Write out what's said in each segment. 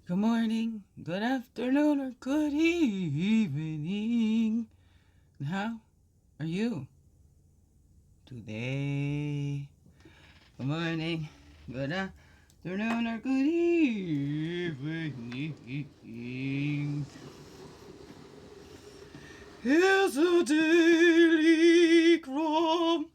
Good morning, good afternoon, or good evening. How are you today? Good morning, good afternoon, or good evening. Here's a daily CRUMB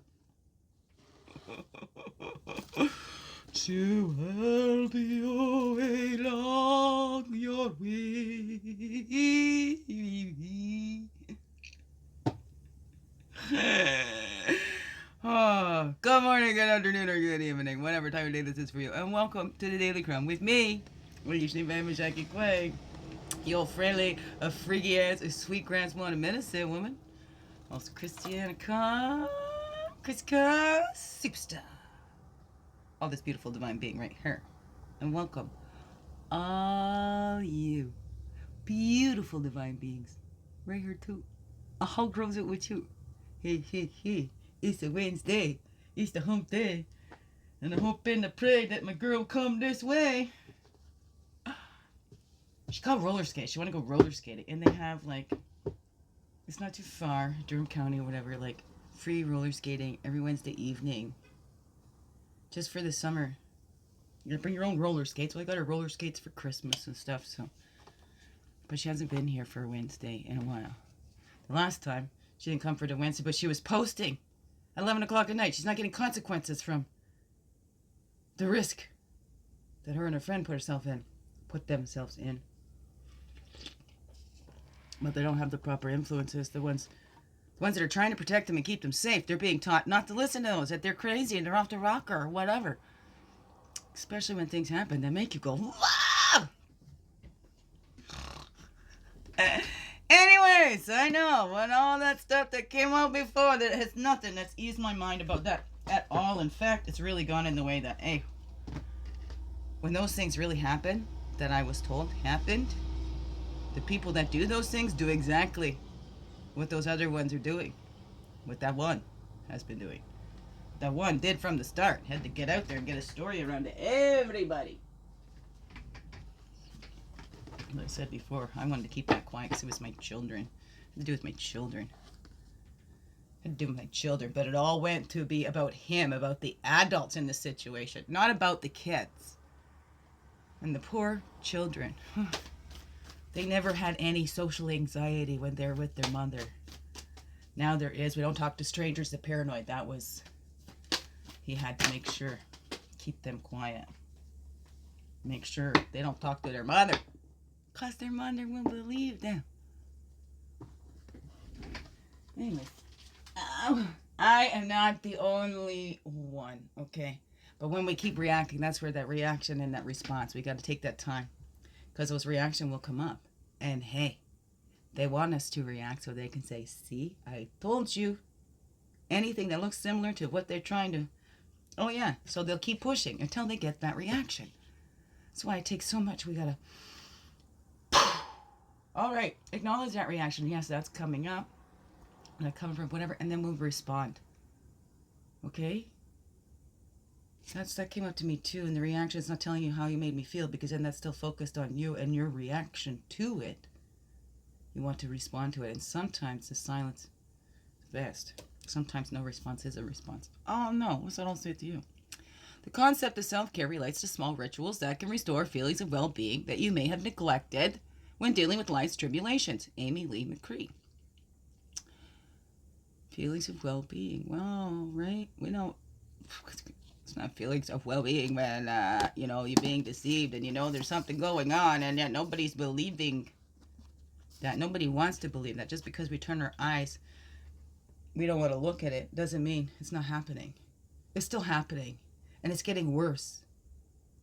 to help you along your way. Oh, good morning, good afternoon, or good evening, whatever time of day this is for you, and welcome to the Daily CRUMB with me, usually Mama Jackie Quay, your friendly, a freaky ass, a sweet grandma, a medicine woman, also Christiana Christica Superstar, all this beautiful divine being right here, and welcome all you beautiful divine beings right here too. How grows it with you? Hey, it's a Wednesday. It's the hump day. And I hope and I pray that my girl come this way. She called roller skate. She want to go roller skating. And they have like, it's not too far, Durham County or whatever, like free roller skating every Wednesday evening. Just for the summer. You gotta bring your own roller skates. Well, I got her roller skates for Christmas and stuff, so. But she hasn't been here for Wednesday in a while. The last time, she didn't come for the Wednesday, but she was posting at 11 o'clock at night. She's not getting consequences from the risk that her and her friend put themselves in. But they don't have the proper influences. The ones that are trying to protect them and keep them safe, they're being taught not to listen to those, that they're crazy and they're off the rocker or whatever. Especially when things happen that make you go, wow! Anyways, I know when all that stuff that came out before that has nothing that's eased my mind about that at all. In fact, it's really gone in the way that, hey, when those things really happen, that I was told happened, the people that do those things do exactly what those other ones are doing, what that one has been doing. That one did from the start, had to get out there and get a story around to everybody. Like I said before, I wanted to keep that quiet because it was my children. It had to do with my children. It had to do with my children, but it all went to be about him, about the adults in the situation, not about the kids. And the poor children. They never had any social anxiety when they're with their mother. Now there is. We don't talk to strangers. The paranoid. That was... He had to make sure. Keep them quiet. Make sure they don't talk to their mother. Because their mother will believe them. Anyway. I am not the only one. Okay? But when we keep reacting, that's where that reaction and that response, we got to take that time. Because those reactions will come up. And hey, they want us to react so they can say, see, I told you. Anything that looks similar to what they're trying to. Oh yeah, so they'll keep pushing until they get that reaction. That's why it takes so much. We got to. All right, acknowledge that reaction. Yes, that's coming up. That coming from whatever. And then we'll respond. Okay? That came up to me too, and the reaction is not telling you how you made me feel, because then that's still focused on you and your reaction to it. You want to respond to it, and sometimes the silence is best. Sometimes no response is a response. Oh no, what's that I'll say to you? The concept of self-care relates to small rituals that can restore feelings of well-being that you may have neglected when dealing with life's tribulations. Leigh Mercree. Feelings of well-being. Well, right? We don't... It's not feelings of well-being when, you're being deceived and there's something going on and yet nobody's believing that. Nobody wants to believe that. Just because we turn our eyes, we don't want to look at it, doesn't mean it's not happening. It's still happening. And it's getting worse.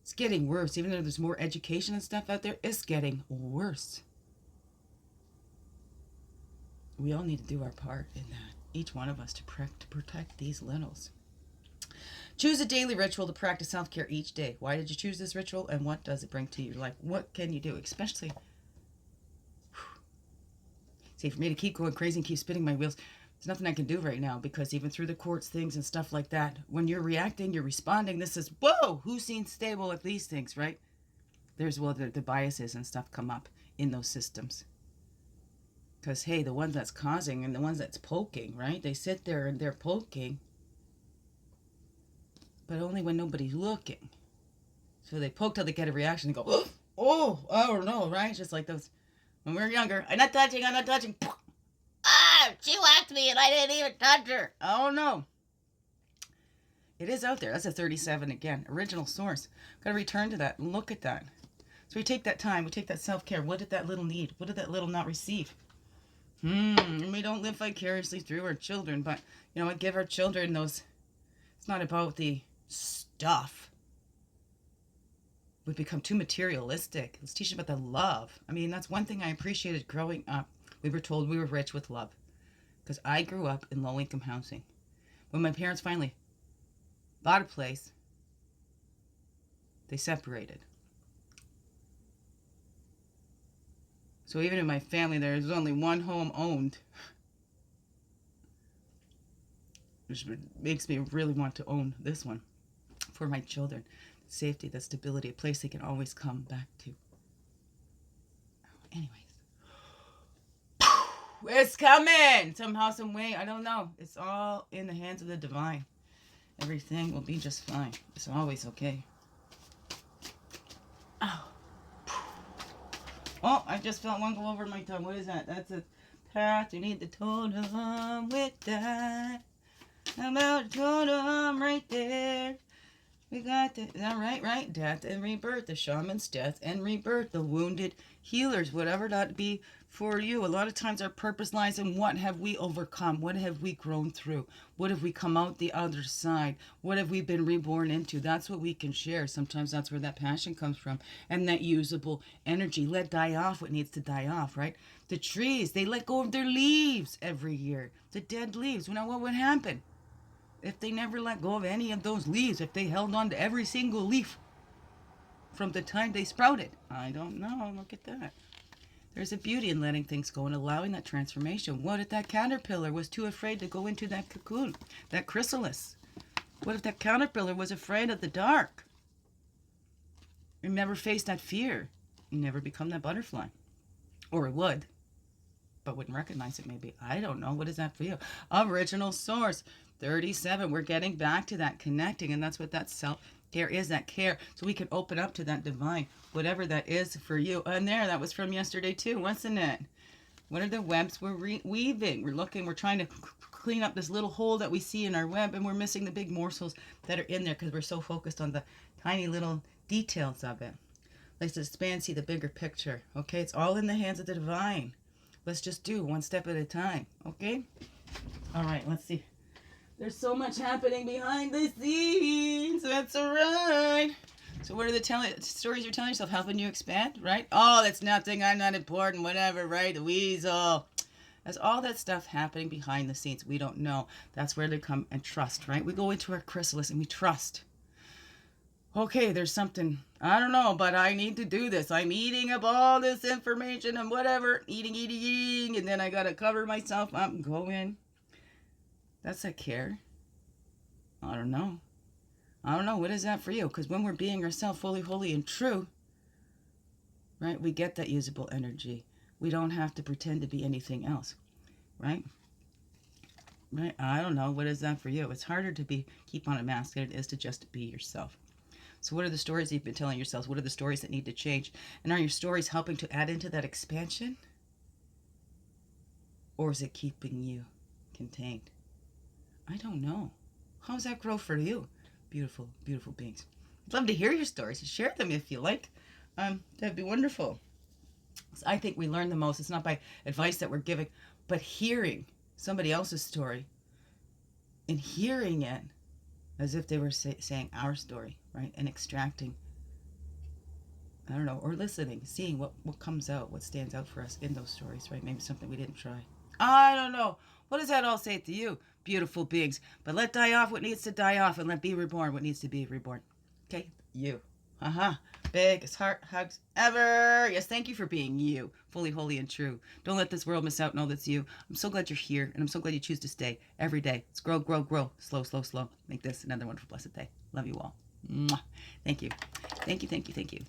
It's getting worse. Even though there's more education and stuff out there, it's getting worse. We all need to do our part in that. Each one of us to protect these littles. Choose a daily ritual to practice self-care each day. Why did you choose this ritual, and what does it bring to your life? What can you do? Especially, see, for me to keep going crazy and keep spinning my wheels, there's nothing I can do right now, because even through the courts things and stuff like that, when you're reacting, you're responding, this is, whoa, who seems stable at these things, right? there's, well, the biases and stuff come up in those systems. Because, hey, the ones that's causing and the ones that's poking, right? They sit there and they're poking, but only when nobody's looking. So they poke till they get a reaction and go, oh, I don't know, right? Just like those, when we were younger, I'm not touching. Ah, she whacked me and I didn't even touch her. Oh, no. It is out there. That's a 37 again. Original source. Got to return to that and look at that. So we take that time. We take that self-care. What did that little need? What did that little not receive? And we don't live vicariously through our children, but, you know what? Give our children those. It's not about the stuff. We become too materialistic. Let's teach them about the love. I mean, that's one thing I appreciated growing up. We were told we were rich with love. Because I grew up in low-income housing. When my parents finally bought a place, they separated. So even in my family, there's only one home owned. Which makes me really want to own this one for my children. Safety, the stability, a place they can always come back to. Anyways. It's coming! Somehow, some way, I don't know. It's all in the hands of the divine. Everything will be just fine. It's always okay. Oh. Oh, I just felt one go over my tongue. What is that? That's a path. You need the totem with that. How about the totem right there? We got the, is that right? Right? Death and rebirth. The shaman's death and rebirth. The wounded healers. Whatever that be for you. A lot of times our purpose lies in what have we overcome? What have we grown through? What have we come out the other side? What have we been reborn into? That's what we can share. Sometimes that's where that passion comes from. And that usable energy. Let die off what needs to die off, right? The trees, they let go of their leaves every year. The dead leaves. You know what would happen? If they never let go of any of those leaves, if they held on to every single leaf from the time they sprouted. I don't know. Look at that. There's a beauty in letting things go and allowing that transformation. What if that caterpillar was too afraid to go into that cocoon, that chrysalis? What if that caterpillar was afraid of the dark? You never faced that fear. You never become that butterfly. Or it would, but wouldn't recognize it maybe. I don't know. What is that for you? Original source. 37. We're getting back to that connecting, and that's what that self-care is, that care. So we can open up to that divine, whatever that is for you. And there, that was from yesterday too, wasn't it? What are the webs we're weaving? We're looking, we're trying to clean up this little hole that we see in our web, and we're missing the big morsels that are in there because we're so focused on the tiny little details of it. Let's expand, see the bigger picture. Okay, it's all in the hands of the divine. Let's just do one step at a time. Okay? All right, let's see. There's so much happening behind the scenes. That's all right. So what are the stories you're telling yourself? Helping you expand, right? Oh, that's nothing. I'm not important. Whatever, right? The weasel. There's all that stuff happening behind the scenes. We don't know. That's where they come and trust, right? We go into our chrysalis and we trust. Okay, there's something. I don't know, but I need to do this. I'm eating up all this information and whatever. Eating. And then I got to cover myself up and go in. That's a care. I don't know. What is that for you? Because when we're being ourselves fully, holy, and true, right, we get that usable energy. We don't have to pretend to be anything else, right? Right? I don't know. What is that for you? It's harder to keep on a mask than it is to just be yourself. So what are the stories you've been telling yourselves? What are the stories that need to change? And are your stories helping to add into that expansion? Or is it keeping you contained? I don't know. How does that grow for you? Beautiful, beautiful beings. I'd love to hear your stories. Share them if you like. That'd be wonderful. So I think we learn the most. It's not by advice that we're giving, but hearing somebody else's story and hearing it as if they were saying our story, right? And extracting, I don't know, or listening, seeing what comes out, what stands out for us in those stories, right? Maybe something we didn't try. I don't know. What does that all say to you, beautiful beings? But let die off what needs to die off and let be reborn what needs to be reborn. Okay? You. Biggest heart hugs ever. Yes, thank you for being you. Fully, holy, and true. Don't let this world miss out. Know that's you. I'm so glad you're here, and I'm so glad you choose to stay every day. Let's grow, grow, grow. Slow, slow, slow. Make this another wonderful, blessed day. Love you all. Mwah. Thank you. Thank you, thank you, thank you.